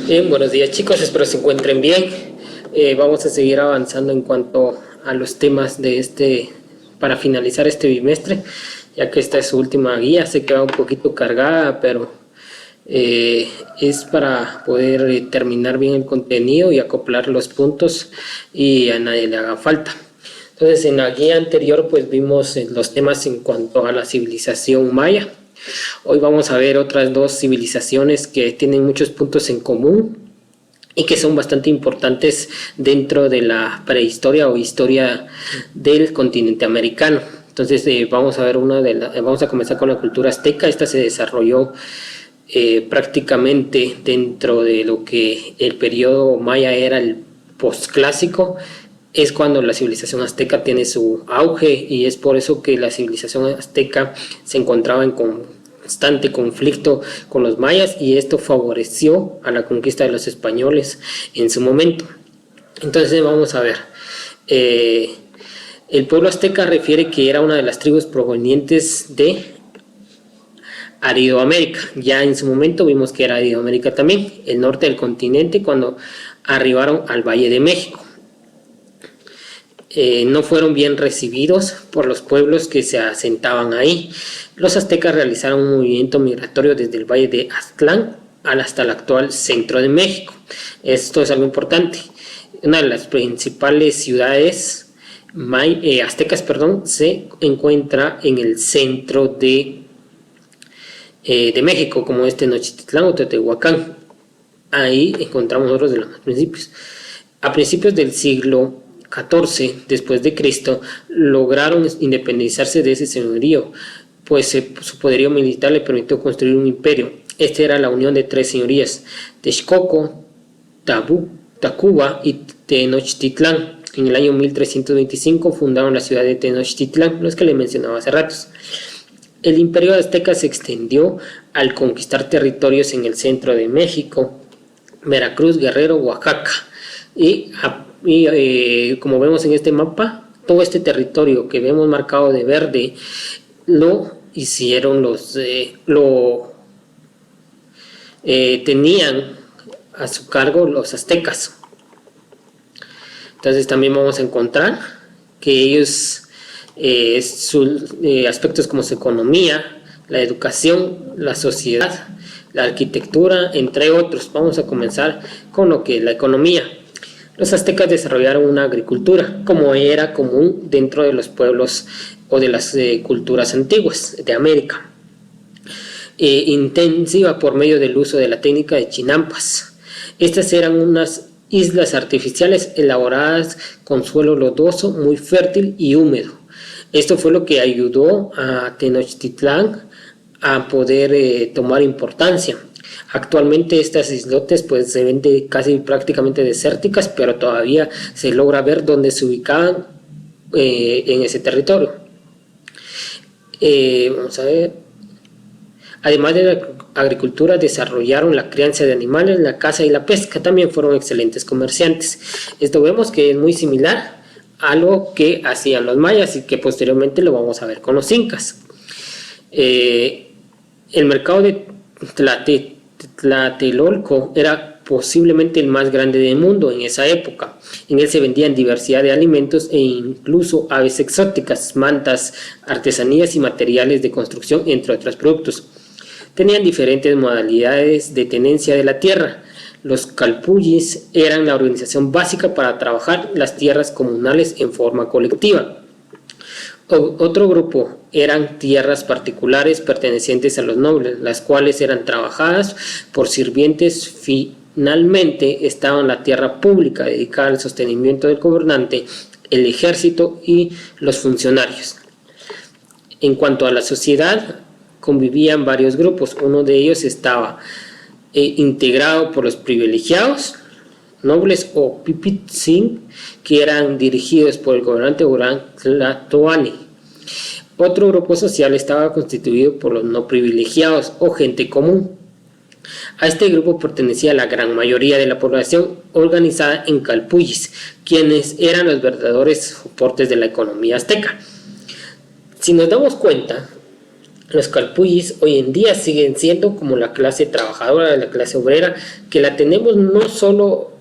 Bien, buenos días chicos, espero se encuentren bien. Vamos a seguir avanzando en cuanto a los temas de para finalizar este bimestre, ya que esta es su última guía. Sé que va un poquito cargada, pero es para poder terminar bien el contenido y acoplar los puntos y a nadie le haga falta. Entonces, en la guía anterior pues vimos los temas en cuanto a la civilización maya. Hoy vamos a ver otras dos civilizaciones que tienen muchos puntos en común y que son bastante importantes dentro de la prehistoria o historia del continente americano. Entonces vamos a ver vamos a comenzar con la cultura azteca. Esta se desarrolló prácticamente dentro de lo que el periodo maya era el posclásico. Es cuando la civilización azteca tiene su auge, y es por eso que la civilización azteca se encontraba en constante conflicto con los mayas, y esto favoreció a la conquista de los españoles en su momento. Entonces vamos a ver, el pueblo azteca refiere que era una de las tribus provenientes de Aridoamérica. Ya en su momento vimos que era Aridoamérica también, el norte del continente, cuando arribaron al Valle de México. No fueron bien recibidos por los pueblos que se asentaban ahí. Los aztecas realizaron un movimiento migratorio desde el Valle de Aztlán hasta el actual centro de México. Esto es algo importante. Una de las principales ciudades aztecas se encuentra en el centro de México, como Tenochtitlán o Teotihuacán. Ahí encontramos otros de los principios. A principios del siglo XIV después de Cristo lograron independizarse de ese señorío, pues su poderío militar le permitió construir un imperio. Esta era la unión de tres señorías: Texcoco, Tacuba y Tenochtitlán. En el año 1325 fundaron la ciudad de Tenochtitlán, los que le mencionaba hace ratos. El imperio azteca se extendió al conquistar territorios en el centro de México, Veracruz, Guerrero, Oaxaca, y como vemos en este mapa, todo este territorio que vemos marcado de verde lo hicieron tenían a su cargo los aztecas. Entonces también vamos a encontrar que ellos aspectos como su economía, la educación, la sociedad, la arquitectura, entre otros. Vamos a comenzar con lo que es la economía. Los aztecas desarrollaron una agricultura, como era común dentro de los pueblos o de las culturas antiguas de América, intensiva por medio del uso de la técnica de chinampas. Estas eran unas islas artificiales elaboradas con suelo lodoso, muy fértil y húmedo. Esto fue lo que ayudó a Tenochtitlán a poder tomar importancia. Actualmente estas islotes pues se ven casi prácticamente desérticas, pero todavía se logra ver dónde se ubicaban en ese territorio. Vamos a ver. Además de la agricultura, desarrollaron la crianza de animales, la caza y la pesca. También fueron excelentes comerciantes. Esto vemos que es muy similar a lo que hacían los mayas y que posteriormente lo vamos a ver con los incas. El mercado de Tlatelolco era posiblemente el más grande del mundo en esa época. En él se vendían diversidad de alimentos e incluso aves exóticas, mantas, artesanías y materiales de construcción, entre otros productos. Tenían diferentes modalidades de tenencia de la tierra. Los calpullis eran la organización básica para trabajar las tierras comunales en forma colectiva. Otro grupo eran tierras particulares pertenecientes a los nobles, las cuales eran trabajadas por sirvientes. Finalmente estaban la tierra pública, dedicada al sostenimiento del gobernante, el ejército y los funcionarios. En cuanto a la sociedad, convivían varios grupos. Uno de ellos estaba integrado por los privilegiados, nobles o pipitzin, que eran dirigidos por el gobernante Orán Tlatoani. Otro grupo social estaba constituido por los no privilegiados o gente común. A este grupo pertenecía la gran mayoría de la población, organizada en calpullis, quienes eran los verdaderos soportes de la economía azteca. Si nos damos cuenta, Los calpullis hoy en día siguen siendo como la clase trabajadora, la clase obrera, que la tenemos no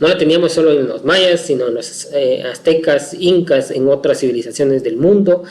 la teníamos solo en los mayas, sino en los aztecas, incas, en otras civilizaciones del mundo,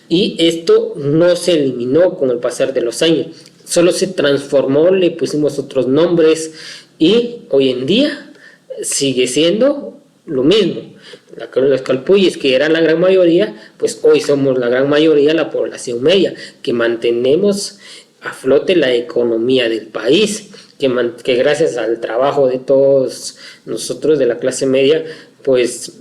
y esto no se eliminó con el pasar de los años, solo se transformó, le pusimos otros nombres y hoy en día sigue siendo lo mismo. Los calpullis, que eran la gran mayoría, pues hoy somos la gran mayoría, la población media, que mantenemos a flote la economía del país, que gracias al trabajo de todos nosotros de la clase media, pues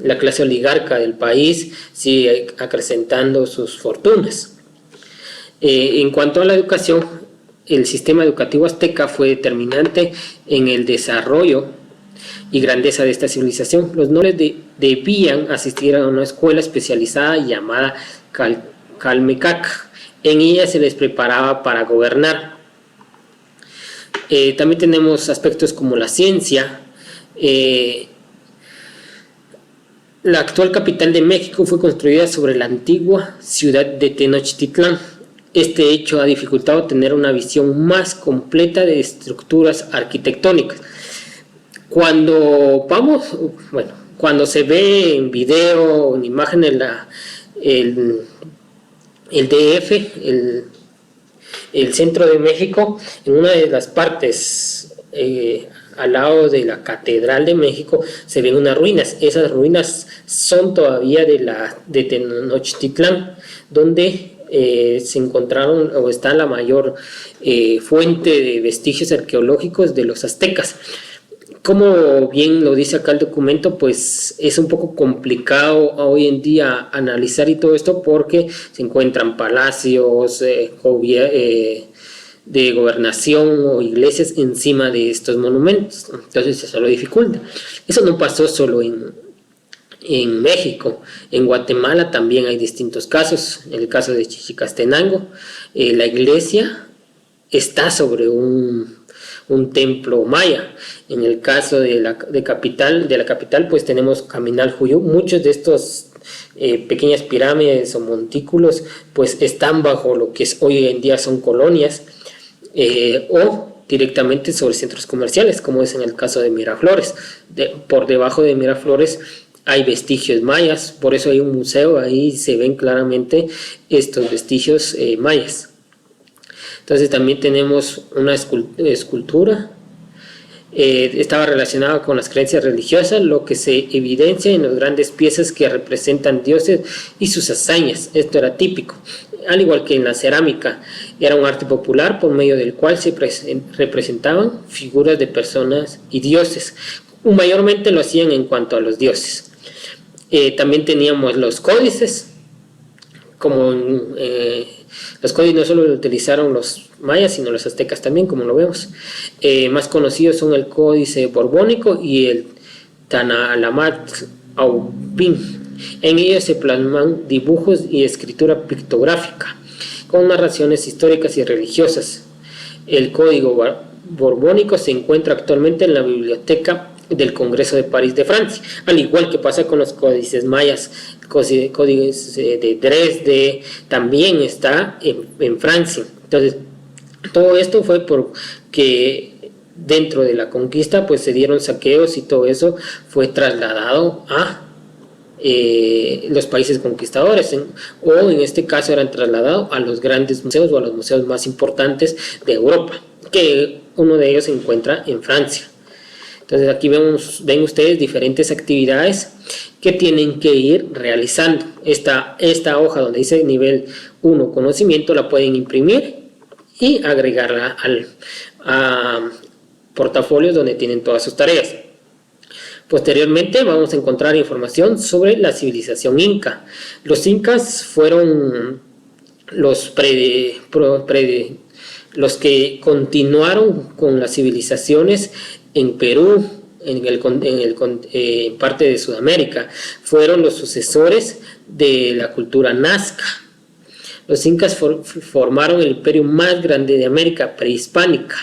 la clase oligarca del país sigue acrecentando sus fortunas. En cuanto a la educación, el sistema educativo azteca fue determinante en el desarrollo y grandeza de esta civilización. Los nobles debían asistir a una escuela especializada llamada Calmecac. En ella se les preparaba para gobernar. También tenemos aspectos como la ciencia. La actual capital de México fue construida sobre la antigua ciudad de Tenochtitlán. Este hecho ha dificultado tener una visión más completa de estructuras arquitectónicas. Cuando se ve en video o en imagen el DF, el centro de México, en una de las partes al lado de la Catedral de México se ven unas ruinas. Esas ruinas son todavía de Tenochtitlán, donde se encontraron o está la mayor fuente de vestigios arqueológicos de los aztecas. Como bien lo dice acá el documento, pues es un poco complicado hoy en día analizar y todo esto porque se encuentran palacios de gobernación o iglesias encima de estos monumentos, entonces eso lo dificulta. Eso no pasó solo en México, en Guatemala también hay distintos casos. En el caso de Chichicastenango, la iglesia está sobre un templo maya. En el caso de la capital, pues tenemos Caminal-Juyú. Muchos de estos pequeñas pirámides o montículos pues están bajo lo que hoy en día son colonias o directamente sobre centros comerciales, como es en el caso de Miraflores. Por debajo de Miraflores hay vestigios mayas, por eso hay un museo, ahí se ven claramente estos vestigios mayas. Entonces también tenemos una escultura, estaba relacionada con las creencias religiosas, lo que se evidencia en las grandes piezas que representan dioses y sus hazañas. Esto era típico, al igual que en la cerámica, era un arte popular por medio del cual se representaban figuras de personas y dioses. Mayormente lo hacían en cuanto a los dioses. También teníamos los códices, como los códices no solo lo utilizaron los mayas, sino los aztecas también, como lo vemos. Más conocidos son el códice borbónico y el Tanalamat-Aupin. En ellos se plasman dibujos y escritura pictográfica, con narraciones históricas y religiosas. El código borbónico se encuentra actualmente en la biblioteca del Congreso de París de Francia, al igual que pasa con los códices mayas. Códices de Dresde también está en Francia. Entonces todo esto fue porque dentro de la conquista pues se dieron saqueos y todo eso fue trasladado a los países conquistadores, o en este caso eran trasladados a los grandes museos o a los museos más importantes de Europa, que uno de ellos se encuentra en Francia. Entonces aquí ven ustedes diferentes actividades que tienen que ir realizando. Esta hoja donde dice nivel 1 conocimiento la pueden imprimir y agregarla a portafolios donde tienen todas sus tareas. Posteriormente vamos a encontrar información sobre la civilización inca. Los incas fueron los que continuaron con las civilizaciones en Perú, en parte de Sudamérica. Fueron los sucesores de la cultura nazca. Los incas formaron el imperio más grande de América, prehispánica.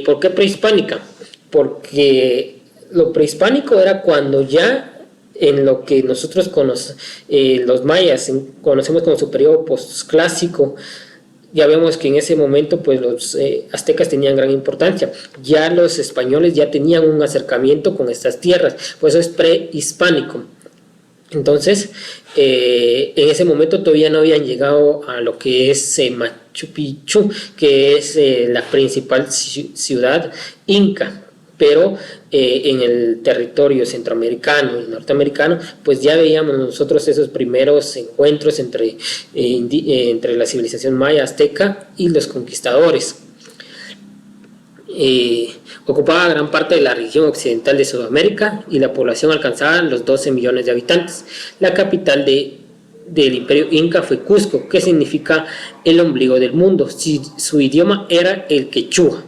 ¿Por qué prehispánica? Porque lo prehispánico era cuando ya en lo que nosotros los mayas conocemos como su periodo postclásico. Ya vemos que en ese momento pues los aztecas tenían gran importancia, ya los españoles ya tenían un acercamiento con estas tierras, pues eso es prehispánico. Entonces en ese momento todavía no habían llegado a lo que es Machu Picchu, que es la principal ciudad inca, pero en el territorio centroamericano y norteamericano pues ya veíamos nosotros esos primeros encuentros entre la civilización maya azteca y los conquistadores. Ocupaba gran parte de la región occidental de Sudamérica y la población alcanzaba los 12 millones de habitantes. La capital del imperio inca fue Cusco, que significa el ombligo del mundo. Su idioma era el quechua.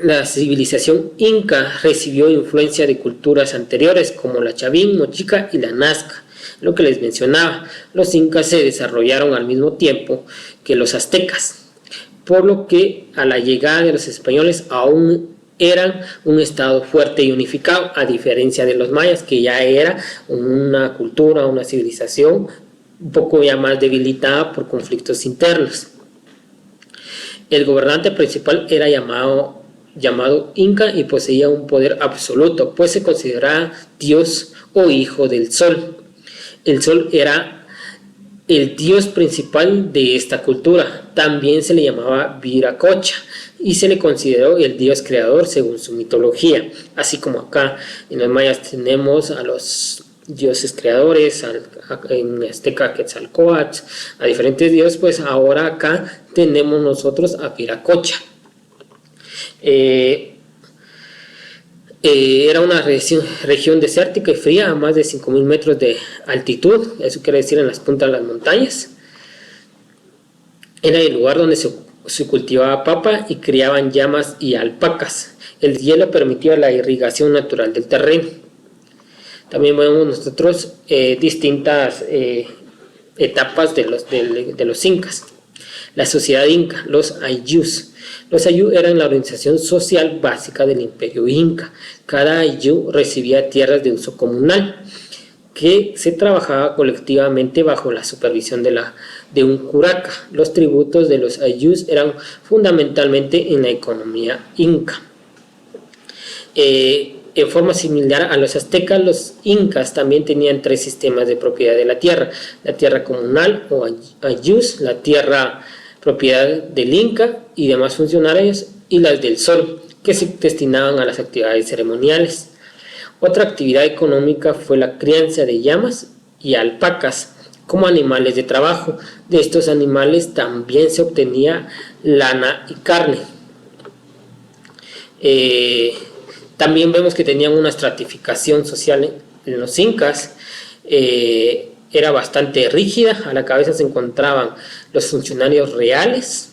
La civilización inca recibió influencia de culturas anteriores como la chavín, mochica y la nazca. Lo que les mencionaba, los incas se desarrollaron al mismo tiempo que los aztecas, por lo que a la llegada de los españoles aún eran un estado fuerte y unificado, a diferencia de los mayas, que ya era una cultura, una civilización un poco ya más debilitada por conflictos internos. El gobernante principal era llamado Inca y poseía un poder absoluto, pues se consideraba Dios o hijo del sol. El sol era el dios principal de esta cultura. También se le llamaba Viracocha y se le consideró el dios creador según su mitología. Así como acá en los mayas tenemos a los dioses creadores, en azteca Quetzalcóatl, a diferentes dioses, pues ahora acá tenemos nosotros a Viracocha. Era una región desértica y fría a más de 5.000 metros de altitud, eso quiere decir en las puntas de las montañas. Era el lugar donde se cultivaba papa y criaban llamas y alpacas. El hielo permitía la irrigación natural del terreno. También vemos nosotros distintas etapas de los incas. La sociedad inca, los ayllus. Los ayllus eran la organización social básica del imperio inca. Cada ayllú recibía tierras de uso comunal, que se trabajaba colectivamente bajo la supervisión de un curaca. Los tributos de los ayllus eran fundamentalmente en la economía inca. En forma similar a los aztecas, los incas también tenían 3 sistemas de propiedad de la tierra comunal o ayllus, la tierra propiedad del inca y demás funcionarios, y las del sol, que se destinaban a las actividades ceremoniales. Otra actividad económica fue la crianza de llamas y alpacas como animales de trabajo. De estos animales también se obtenía lana y carne. También vemos que tenían una estratificación social en los incas. Era bastante rígida. A la cabeza se encontraban los funcionarios reales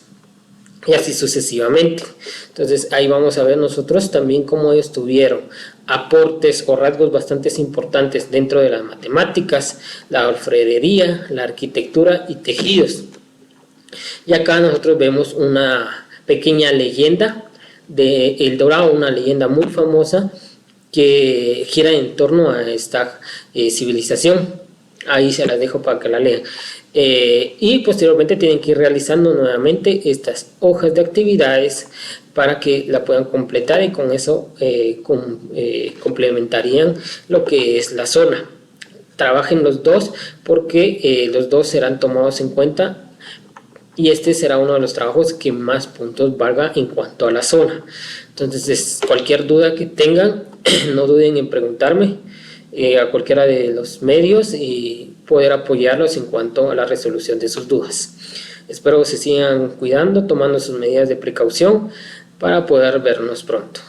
y así sucesivamente. Entonces ahí vamos a ver nosotros también cómo ellos tuvieron aportes o rasgos bastante importantes dentro de las matemáticas, la orfebrería, la arquitectura y tejidos. Y acá nosotros vemos una pequeña leyenda de El Dorado, una leyenda muy famosa que gira en torno a esta civilización. Ahí se las dejo para que la lean. Y posteriormente tienen que ir realizando nuevamente estas hojas de actividades para que la puedan completar, y con eso complementarían lo que es la zona. Trabajen los dos porque los dos serán tomados en cuenta, y este será uno de los trabajos que más puntos valga en cuanto a la zona. Entonces, cualquier duda que tengan, no duden en preguntarme a cualquiera de los medios y poder apoyarlos en cuanto a la resolución de sus dudas. Espero que se sigan cuidando, tomando sus medidas de precaución para poder vernos pronto.